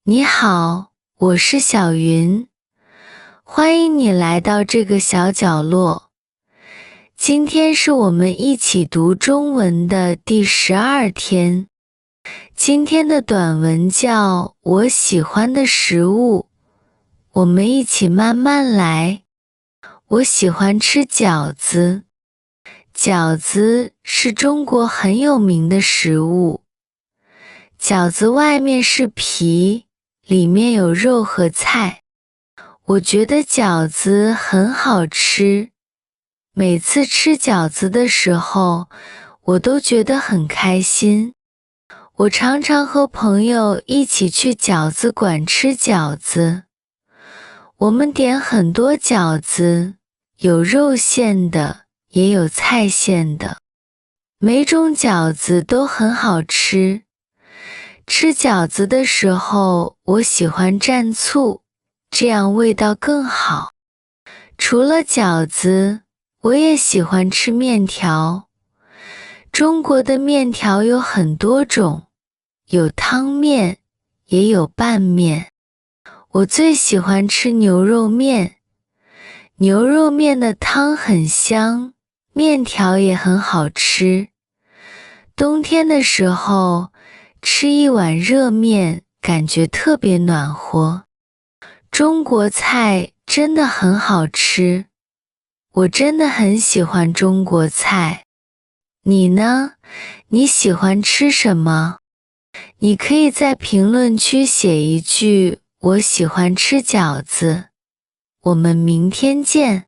你好，我是小云，欢迎你来到这个小角落。今天是我们一起读中文的第12天。今天的短文叫《我喜欢的食物》，我们一起慢慢来。我喜欢吃饺子。饺子是中国很有名的食物。饺子外面是皮，里面有肉和菜。我觉得饺子很好吃。每次吃饺子的时候，我都觉得很开心。我常常和朋友一起去饺子馆吃饺子。我们点很多饺子，有肉馅的，也有菜馅的。每种饺子都很好吃。吃饺子的时候，我喜欢蘸醋，这样味道更好。除了饺子，我也喜欢吃面条。中国的面条有很多种，有汤面，也有拌面。我最喜欢吃牛肉面。牛肉面的汤很香，面条也很好吃。冬天的时候，吃一碗热面，感觉特别暖和。中国菜真的很好吃，我真的很喜欢中国菜。你呢？你喜欢吃什么？你可以在评论区写一句“我喜欢吃饺子”。我们明天见。